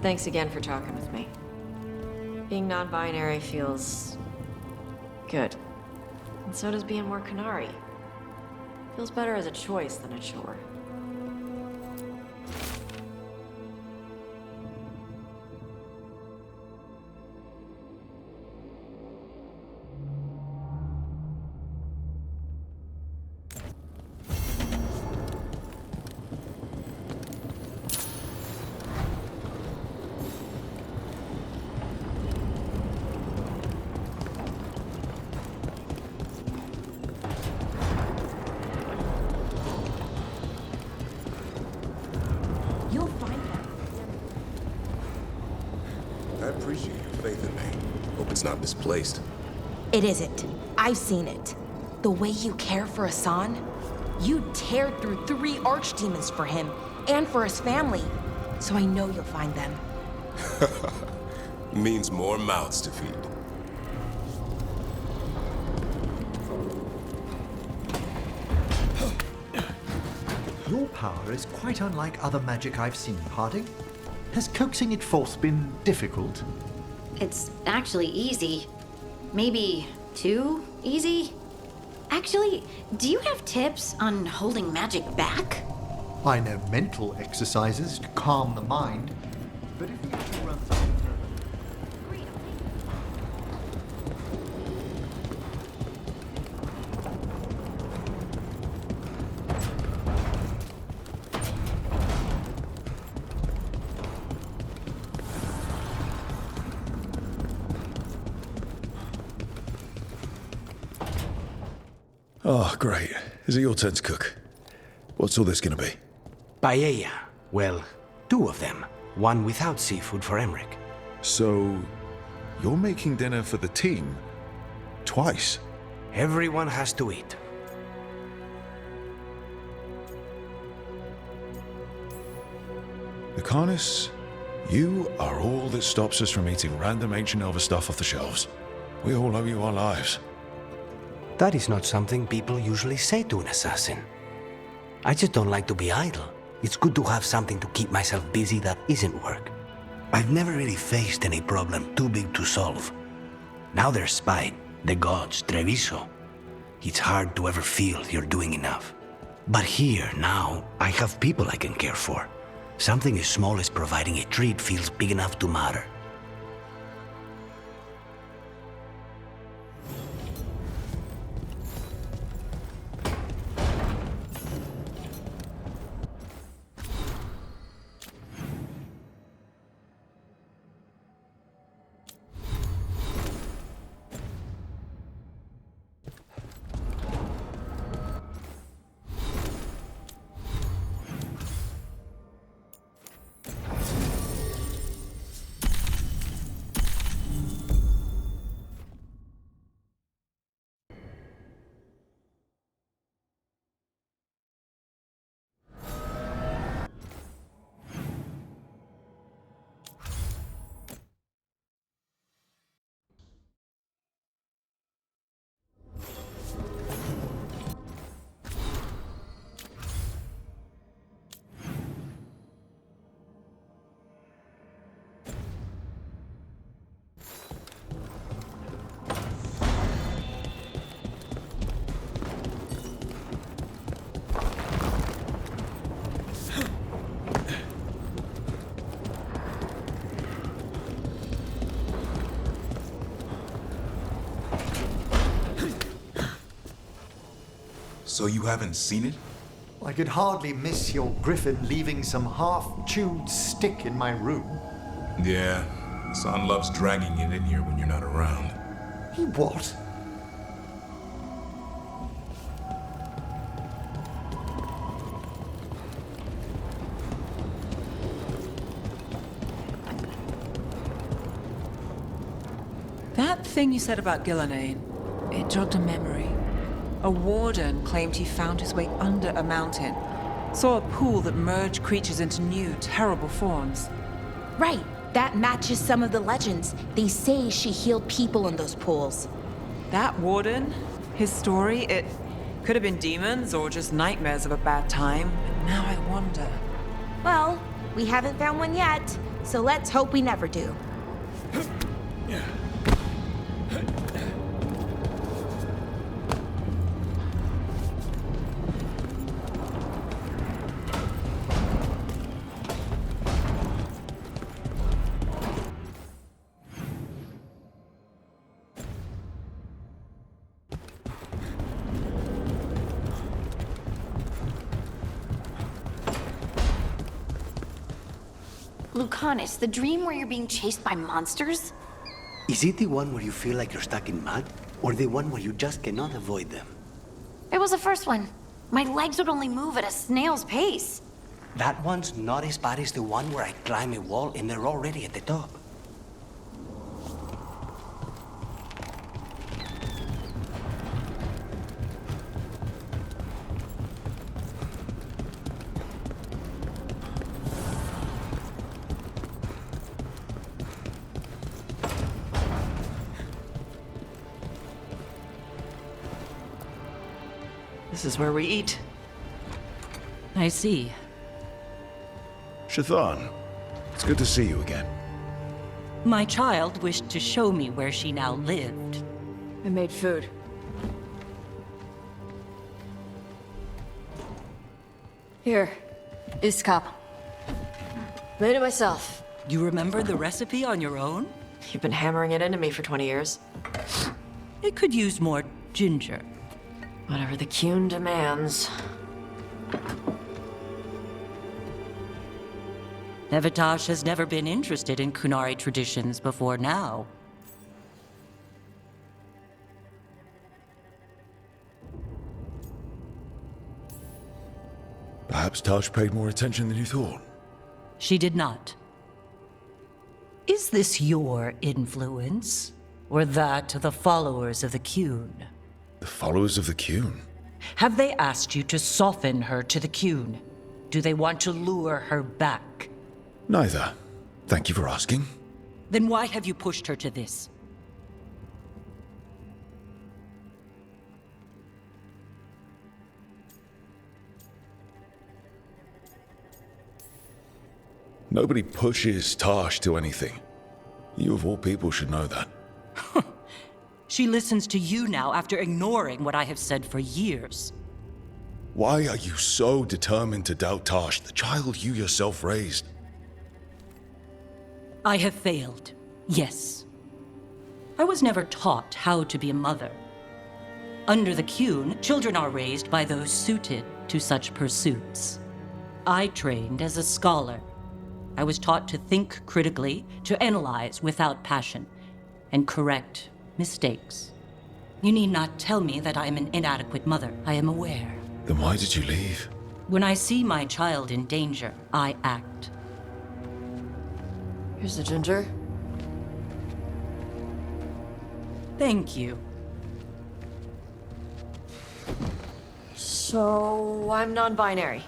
Thanks again for talking with me. Being non-binary feels... good. And so does being more Canary. Feels better as a choice than a chore. I appreciate your faith in me. Hope it's not misplaced. It isn't. I've seen it. The way you care for Hassan, you tear through 3 archdemons for him and for his family. So I know you'll find them. Means more mouths to feed. Your power is quite unlike other magic I've seen, Harding. Has coaxing it forth been difficult? It's actually easy. Maybe too easy? Actually, do you have tips on holding magic back? I know mental exercises to calm the mind, but if you have to run something... Oh, great. Is it your turn to cook? What's all this gonna be? Paella. Well, 2 of them. One without seafood for Emmerich. So, you're making dinner for the team? Twice? Everyone has to eat. Lucanus, you are all that stops us from eating random ancient Elver stuff off the shelves. We all owe you our lives. That is not something people usually say to an assassin. I just don't like to be idle. It's good to have something to keep myself busy that isn't work. I've never really faced any problem too big to solve. Now there's Spite, the gods, Treviso. It's hard to ever feel you're doing enough. But here, now, I have people I can care for. Something as small as providing a treat feels big enough to matter. So you haven't seen it? I could hardly miss your griffin leaving some half-chewed stick in my room. Yeah. Son loves dragging it in here when you're not around. He what? That thing you said about Gillenane, it jogged a memory. A warden claimed he found his way under a mountain, saw a pool that merged creatures into new, terrible forms. Right, that matches some of the legends. They say she healed people in those pools. That warden, his story, it could have been demons or just nightmares of a bad time, but now I wonder. Well, we haven't found one yet. So let's hope we never do. Lucanus, the dream where you're being chased by monsters? Is it the one where you feel like you're stuck in mud? Or the one where you just cannot avoid them? It was the first one. My legs would only move at a snail's pace. That one's not as bad as the one where I climb a wall and they're already at the top. This is where we eat. I see. Shathan, it's good to see you again. My child wished to show me where she now lived. I made food. Here, Iskap. Made it myself. You remember the recipe on your own? You've been hammering it into me for 20 years. It could use more ginger. Whatever the Qun demands. Evitash has never been interested in Qunari traditions before now. Perhaps Tosh paid more attention than you thought. She did not. Is this your influence? Or that of the followers of the Qun? The followers of the Qun? Have they asked you to soften her to the Qun? Do they want to lure her back? Neither. Thank you for asking. Then why have you pushed her to this? Nobody pushes Tosh to anything. You of all people should know that. She listens to you now after ignoring what I have said for years. Why are you so determined to doubt Tosh, the child you yourself raised? I have failed, yes. I was never taught how to be a mother. Under the Qun, children are raised by those suited to such pursuits. I trained as a scholar. I was taught to think critically, to analyze without passion, and correct mistakes. You need not tell me that I am an inadequate mother. I am aware. Then why did you leave? When I see my child in danger, I act. Here's the ginger. Thank you. So, I'm non-binary.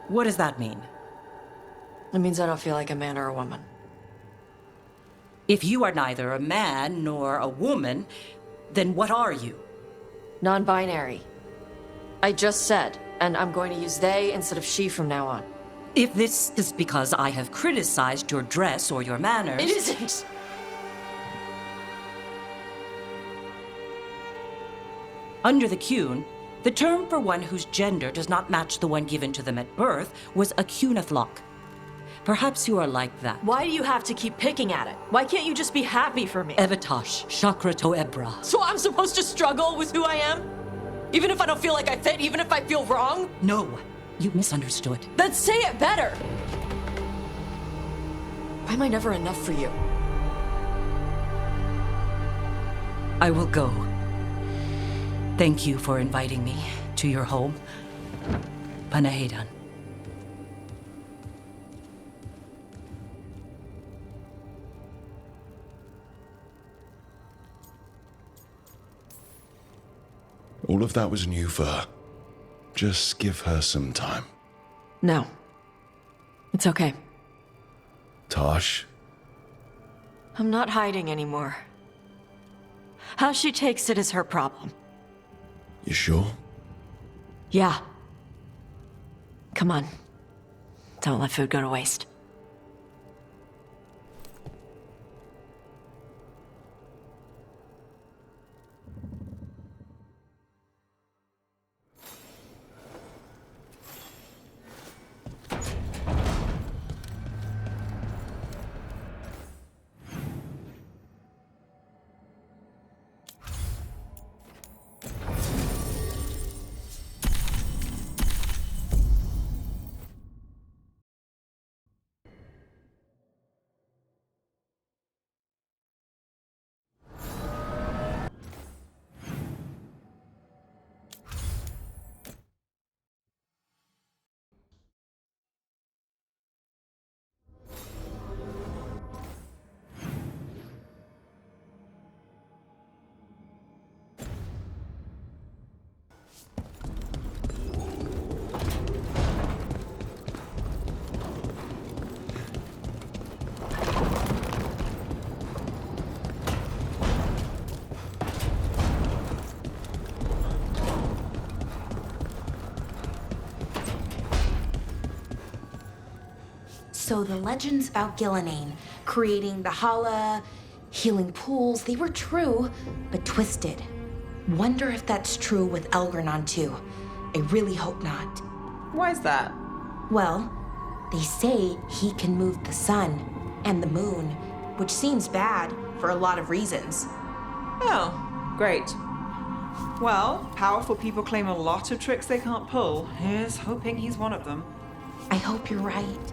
What does that mean? It means I don't feel like a man or a woman. If you are neither a man nor a woman, then what are you? Non-binary. I just said, and I'm going to use they instead of she from now on. If this is because I have criticized your dress or your manners... It isn't! Under the Qun, the term for one whose gender does not match the one given to them at birth was a Qunathlok. Perhaps you are like that. Why do you have to keep picking at it? Why can't you just be happy for me? Evitash, Chakra to Ebra. So I'm supposed to struggle with who I am? Even if I don't feel like I fit, even if I feel wrong? No, you misunderstood. Then say it better! Why am I never enough for you? I will go. Thank you for inviting me to your home. Panahedan. All of that was new for her. Just give her some time. No. It's okay. Tosh, I'm not hiding anymore. How she takes it is her problem. you sure? Yeah. Come on. Don't let food go to waste. So the legends about Gillenane, creating the Hala, healing pools, they were true, but twisted. Wonder if that's true with Elgernon too. I really hope not. Why is that? Well, they say he can move the sun and the moon, which seems bad for a lot of reasons. Oh, great. Well, powerful people claim a lot of tricks they can't pull. Here's hoping he's one of them. I hope you're right.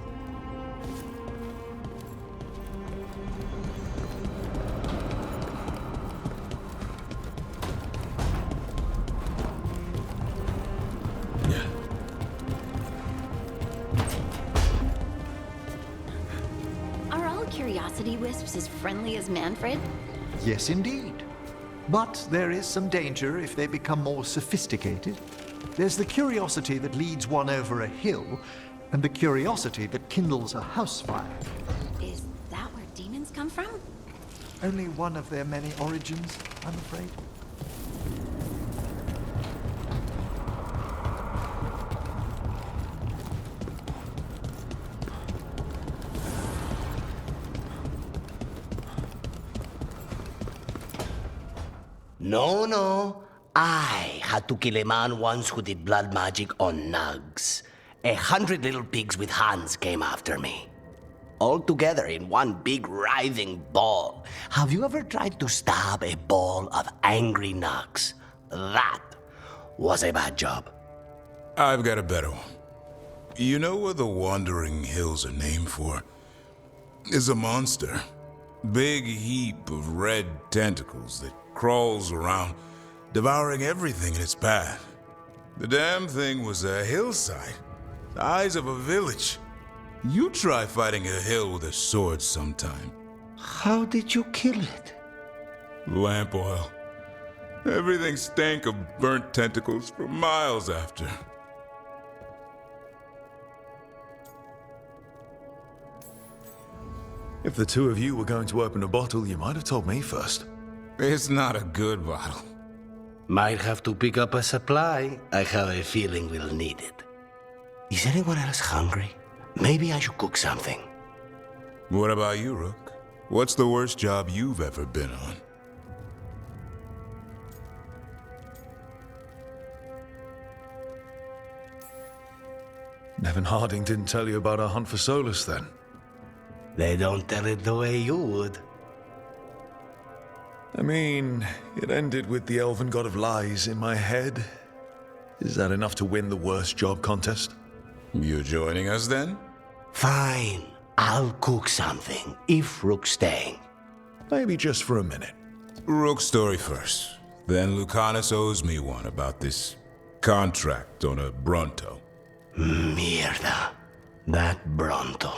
Are all curiosity wisps as friendly as Manfred? Yes, indeed. But there is some danger if they become more sophisticated. There's the curiosity that leads one over a hill, and the curiosity that kindles a house fire. Is that where demons come from? Only one of their many origins, I'm afraid. No. I had to kill a man once who did blood magic on nugs. 100 little pigs with hands came after me. All together in one big writhing ball. Have you ever tried to stab a ball of angry nugs? That was a bad job. I've got a better one. You know what the Wandering Hills are named for? It's a monster. Big heap of red tentacles that crawls around, devouring everything in its path. The damn thing was a hillside, the size of a village. You try fighting a hill with a sword sometime. How did you kill it? Lamp oil. Everything stank of burnt tentacles for miles after. If the two of you were going to open a bottle, you might have told me first. It's not a good bottle. Might have to pick up a supply. I have a feeling we'll need it. Is anyone else hungry? Maybe I should cook something. What about you, Rook? What's the worst job you've ever been on? Nevin Harding didn't tell you about our hunt for Solus, then? They don't tell it the way you would. I mean, it ended with the elven god of lies in my head. Is that enough to win the worst job contest? You joining us then? Fine. I'll cook something, if Rook's staying. Maybe just for a minute. Rook's story first. Then Lucanus owes me one about this contract on a Bronto. Mierda. That Bronto.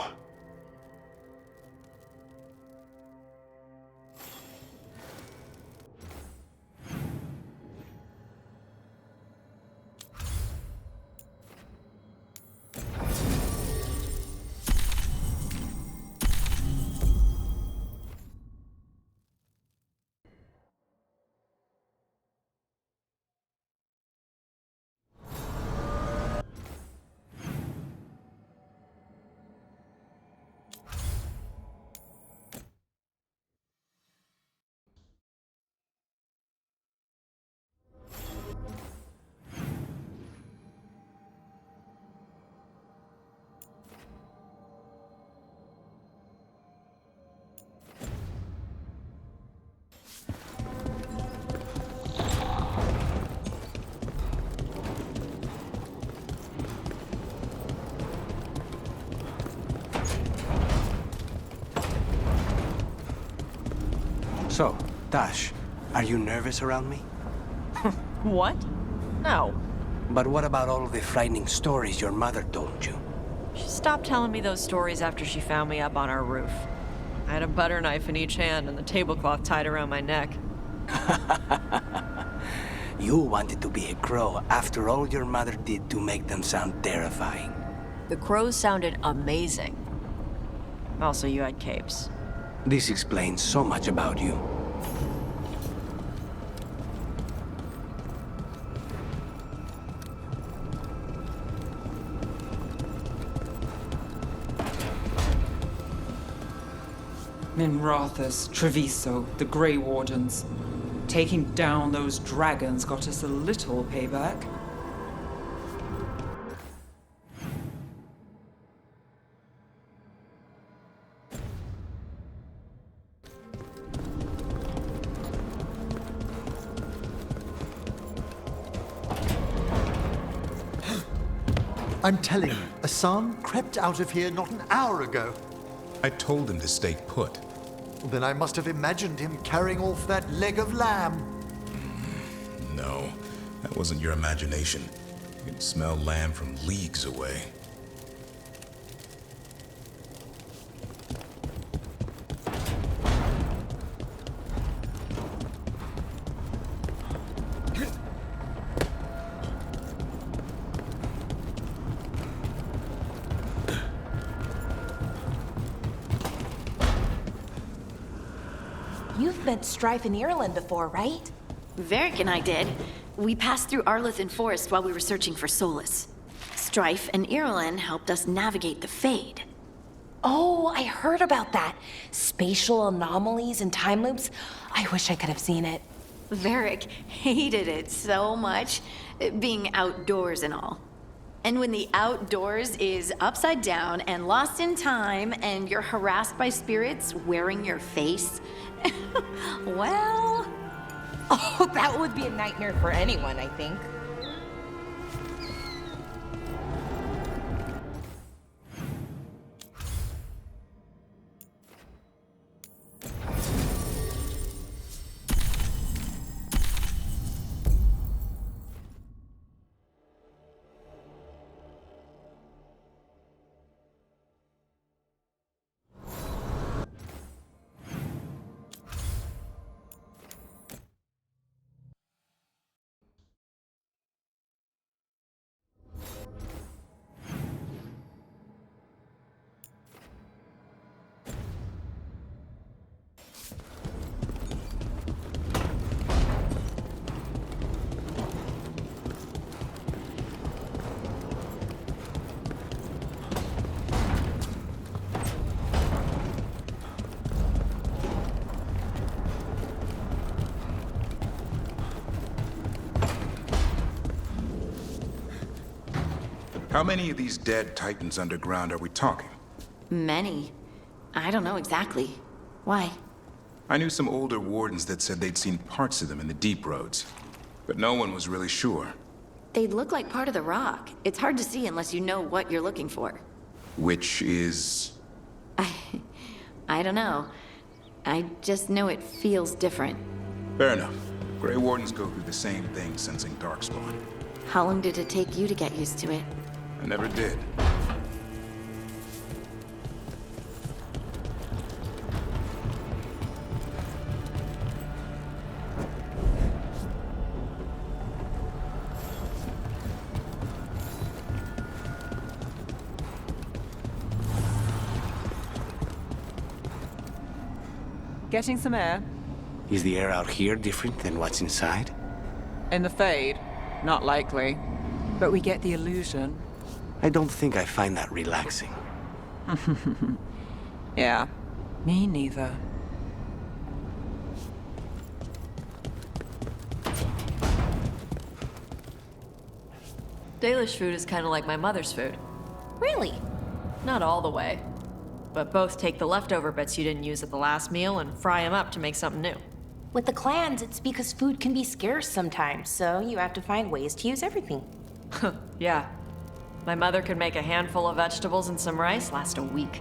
So, Tash, are you nervous around me? What? No. But what about all the frightening stories your mother told you? She stopped telling me those stories after she found me up on our roof. I had a butter knife in each hand and the tablecloth tied around my neck. You wanted to be a crow after all your mother did to make them sound terrifying. The crows sounded amazing. Also, you had capes. This explains so much about you. Minrathus, Treviso, the Grey Wardens. Taking down those dragons got us a little payback. I'm telling you, Asan crept out of here not an hour ago. I told him to stay put. Well, then I must have imagined him carrying off that leg of lamb. No, that wasn't your imagination. You could smell lamb from leagues away. You've met Strife in Ireland before, right? Varric and I did. We passed through Arlethan Forest while we were searching for Solus. Strife and Irulan helped us navigate the Fade. Oh, I heard about that. Spatial anomalies and time loops. I wish I could have seen it. Varric hated it so much, being outdoors and all. And when the outdoors is upside down and lost in time and you're harassed by spirits wearing your face, well... Oh, that would be a nightmare for anyone, I think. How many of these dead Titans underground are we talking? Many. I don't know exactly. Why? I knew some older wardens that said they'd seen parts of them in the deep roads, but no one was really sure. They look like part of the rock. It's hard to see unless you know what you're looking for. Which is... I don't know. I just know it feels different. Fair enough. Grey Wardens go through the same thing sensing Darkspawn. How long did it take you to get used to it? I never did. Getting some air? Is the air out here different than what's inside? In the Fade? Not likely. But we get the illusion. I don't think I find that relaxing. Yeah, me neither. Dalish food is kind of like my mother's food. Really? Not all the way. But both take the leftover bits you didn't use at the last meal and fry them up to make something new. With the clans, it's because food can be scarce sometimes, so you have to find ways to use everything. Yeah. My mother could make a handful of vegetables and some rice last a week.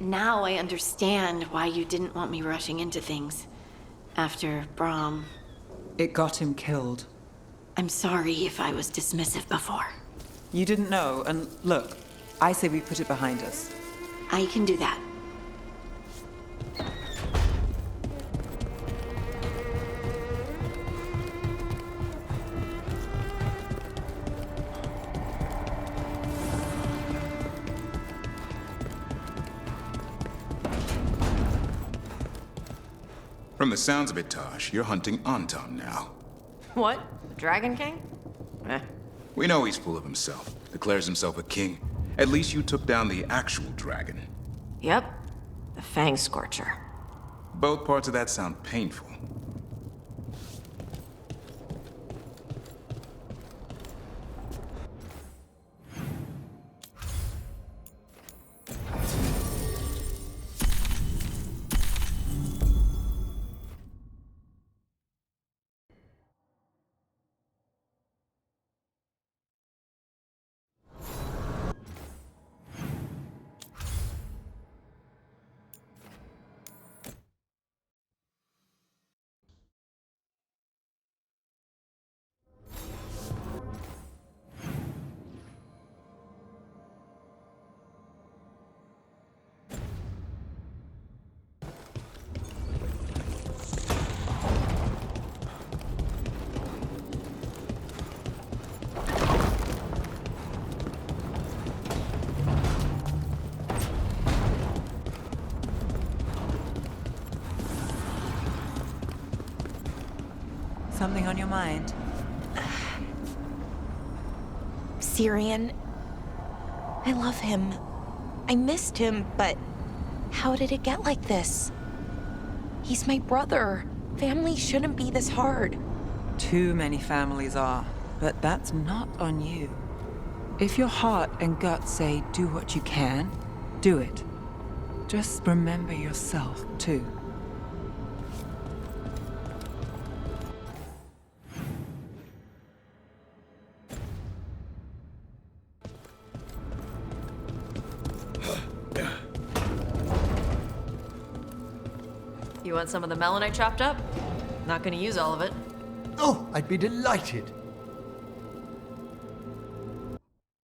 Now I understand why you didn't want me rushing into things. After Brahm. It got him killed. I'm sorry if I was dismissive before. You didn't know, and look, I say we put it behind us. I can do that. From the sounds of it, Tosh, you're hunting Anton now. What? The Dragon King? Eh. We know he's full of himself, declares himself a king. At least you took down the actual dragon. Yep. The Fang Scorcher. Both parts of that sound painful. Something on your mind? Syrian. I love him. I missed him, but how did it get like this? He's my brother. Family shouldn't be this hard. Too many families are, but that's not on you. If your heart and gut say do what you can, do it. Just remember yourself, too. You want some of the melon I chopped up? Not gonna use all of it. Oh, I'd be delighted.